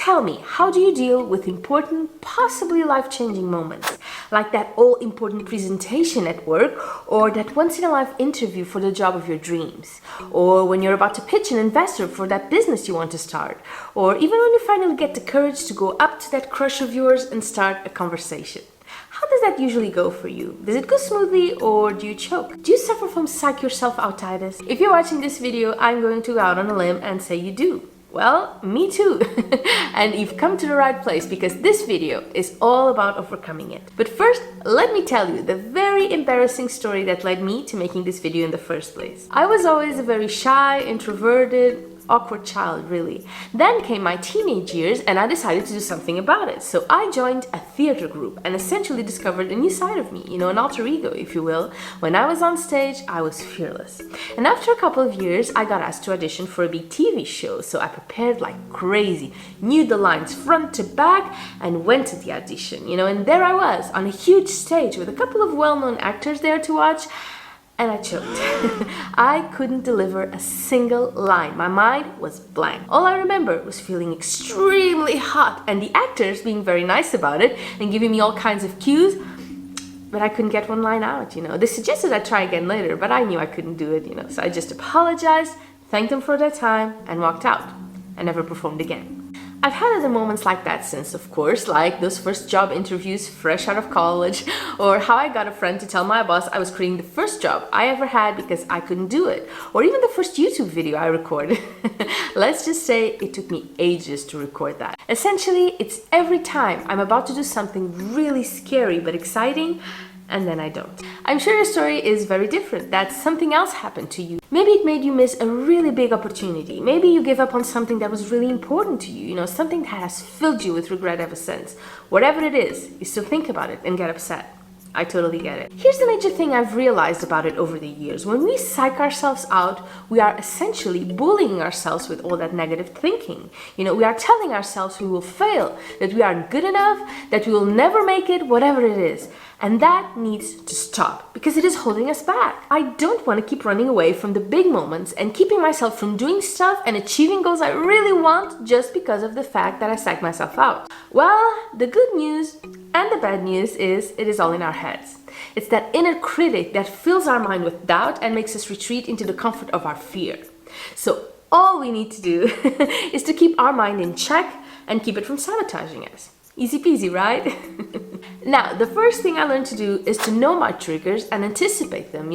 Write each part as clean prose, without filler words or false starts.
tell me, how do you deal with important, possibly life-changing moments? Like that all-important presentation at work, or that once-in-a-life interview for the job of your dreams, or when you're about to pitch an investor for that business you want to start, or even when you finally get the courage to go up to that crush of yours and start a conversation. How does that usually go for you? Does it go smoothly or do you choke? Do you suffer from psych yourself-outitis? If you're watching this video, I'm going to go out on a limb and say you do. Well, me too. And you've come to the right place because this video is all about overcoming it. But first, let me tell you the very embarrassing story that led me to making this video in the first place. I was always a very shy, introverted, awkward child, really. Then came my teenage years and I decided to do something about it. So I joined a theater group and essentially discovered a new side of me, an alter ego, if you will. When I was on stage, I was fearless. And after a couple of years, I got asked to audition for a big TV show. So I prepared like crazy, knew the lines front to back, and went to the audition, and there I was on a huge stage with a couple of well-known actors there to watch. And I choked. I couldn't deliver a single line. My mind was blank. All I remember was feeling extremely hot and the actors being very nice about it and giving me all kinds of cues, but I couldn't get one line out, They suggested I try again later, but I knew I couldn't do it, So I just apologized, thanked them for their time, and walked out. I never performed again. I've had other moments like that since, of course, like those first job interviews fresh out of college, or how I got a friend to tell my boss I was creating the first job I ever had because I couldn't do it, or even the first YouTube video I recorded. Let's just say it took me ages to record that. Essentially, it's every time I'm about to do something really scary but exciting, and then I don't. I'm sure your story is very different, that something else happened to you. Maybe it made you miss a really big opportunity. Maybe you gave up on something that was really important to you, something that has filled you with regret ever since. Whatever it is, you still think about it and get upset. I totally get it. Here's the major thing I've realized about it over the years. When we psych ourselves out, we are essentially bullying ourselves with all that negative thinking. We are telling ourselves we will fail, that we aren't good enough, that we will never make it, whatever it is. And that needs to stop because it is holding us back. I don't want to keep running away from the big moments and keeping myself from doing stuff and achieving goals I really want just because of the fact that I psych myself out. Well, the good news and the bad news is it is all in our heads. It's that inner critic that fills our mind with doubt and makes us retreat into the comfort of our fear. So all we need to do is to keep our mind in check and keep it from sabotaging us. Easy peasy, right? Now, the first thing I learned to do is to know my triggers and anticipate them,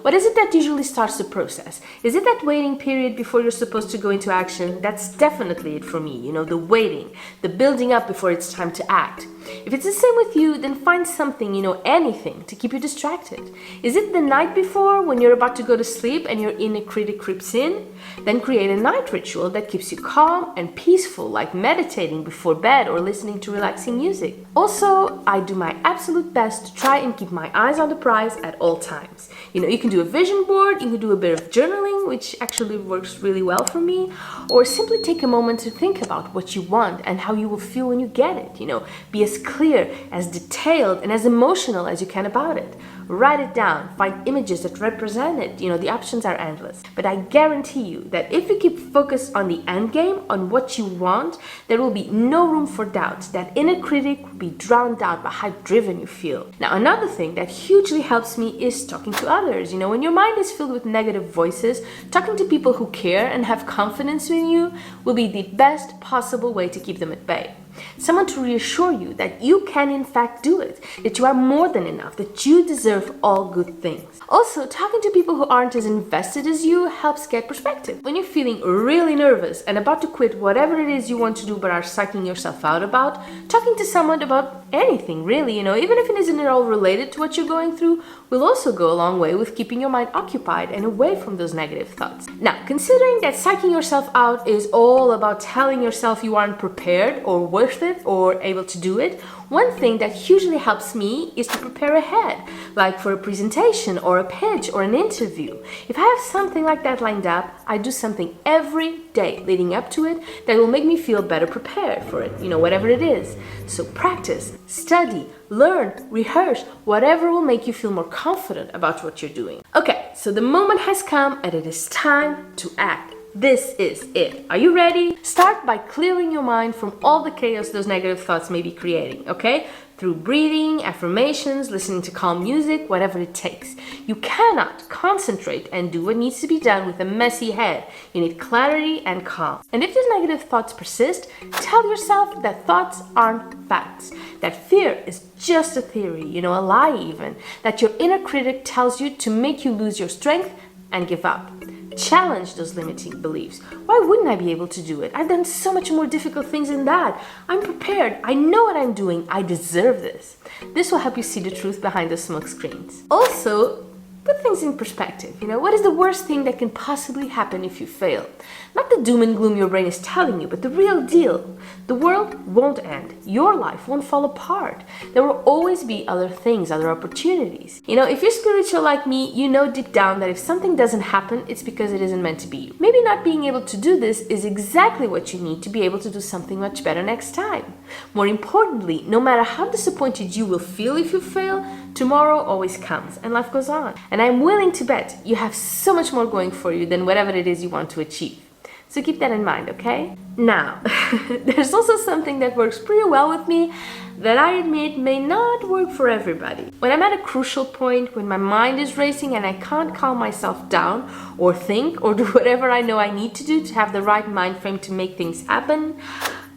What is it that usually starts the process? Is it that waiting period before you're supposed to go into action? That's definitely it for me, the waiting, the building up before it's time to act. If it's the same with you, then find something, anything to keep you distracted. Is it the night before when you're about to go to sleep and your inner critic creeps in? Then create a night ritual that keeps you calm and peaceful, like meditating before bed or listening to relaxing music. Also, I do my absolute best to try and keep my eyes on the prize at all times. You can do a vision board, you can do a bit of journaling, which actually works really well for me, or simply take a moment to think about what you want and how you will feel when you get it. Be as clear, as detailed, and as emotional as you can about it. Write it down, find images that represent it. The options are endless. But I guarantee you that if you keep focused on the end game, on what you want, there will be no room for doubt. That inner critic will be drowned out by how driven you feel. Now, another thing that hugely helps me is talking to others. When your mind is filled with negative voices, talking to people who care and have confidence in you will be the best possible way to keep them at bay. Someone to reassure you that you can in fact do it, that you are more than enough, that you deserve all good things. Also, talking to people who aren't as invested as you helps get perspective. When you're feeling really nervous and about to quit whatever it is you want to do but are psyching yourself out about, talking to someone about anything really, even if it isn't at all related to what you're going through, will also go a long way with keeping your mind occupied and away from those negative thoughts. Now, considering that psyching yourself out is all about telling yourself you aren't prepared or worth it or able to do it, one thing that usually helps me is to prepare ahead, like for a presentation or a pitch or an interview. If I have something like that lined up, I do something every day leading up to it that will make me feel better prepared for it, whatever it is. So practice, study, learn, rehearse, whatever will make you feel more confident about what you're doing. Okay, so the moment has come and it is time to act. This is it. Are you ready? Start by clearing your mind from all the chaos those negative thoughts may be creating, okay? Through breathing, affirmations, listening to calm music, whatever it takes. You cannot concentrate and do what needs to be done with a messy head. You need clarity and calm. And if these negative thoughts persist, tell yourself that thoughts aren't facts. That fear is just a theory, a lie even. That your inner critic tells you to make you lose your strength and give up. Challenge those limiting beliefs. Why wouldn't I be able to do it? I've done so much more difficult things than that. I'm prepared. I know what I'm doing. I deserve this. This will help you see the truth behind the smoke screens. Also, put things in perspective. What is the worst thing that can possibly happen if you fail? Not the doom and gloom your brain is telling you, but the real deal. The world won't end. Your life won't fall apart. There will always be other things, other opportunities. If you're spiritual like me, you know deep down that if something doesn't happen, it's because it isn't meant to be. Maybe not being able to do this is exactly what you need to be able to do something much better next time. More importantly, no matter how disappointed you will feel if you fail, tomorrow always comes and life goes on. And I'm willing to bet you have so much more going for you than whatever it is you want to achieve. So keep that in mind, okay? Now, there's also something that works pretty well with me that I admit may not work for everybody. When I'm at a crucial point, when my mind is racing and I can't calm myself down or think or do whatever I know I need to do to have the right mind frame to make things happen,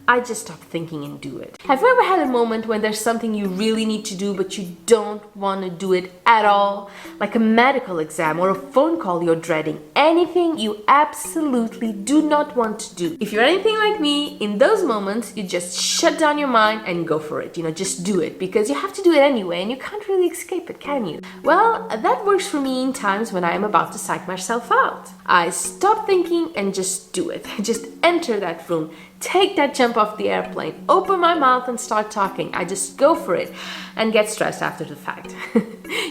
I just stop thinking and do it. Have you ever had a moment when there's something you really need to do but you don't want to do it at all? Like a medical exam or a phone call you're dreading. Anything you absolutely do not want to do. If you're anything like me, in those moments, you just shut down your mind and go for it. Just do it because you have to do it anyway and you can't really escape it, can you? Well, that works for me in times when I am about to psych myself out. I stop thinking and just do it. Just enter that room. Take that jump off the airplane, open my mouth and start talking. I just go for it and get stressed after the fact.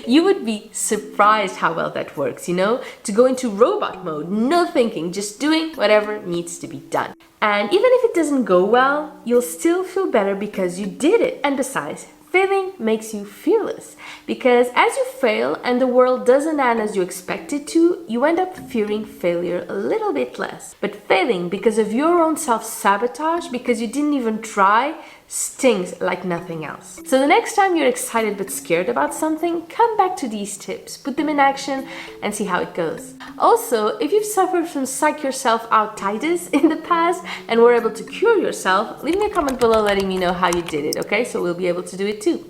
You would be surprised how well that works, to go into robot mode, no thinking, just doing whatever needs to be done. And even if it doesn't go well, you'll still feel better because you did it. And besides, failing makes you fearless because as you fail and the world doesn't end as you expect it to, you end up fearing failure a little bit less. But failing because of your own self-sabotage, because you didn't even try, stings like nothing else. So the next time you're excited but scared about something, come back to these tips, put them in action and see how it goes. Also, if you've suffered from psych yourself out-itis in the past and were able to cure yourself, leave me a comment below letting me know how you did it, okay? So we'll be able to do it too.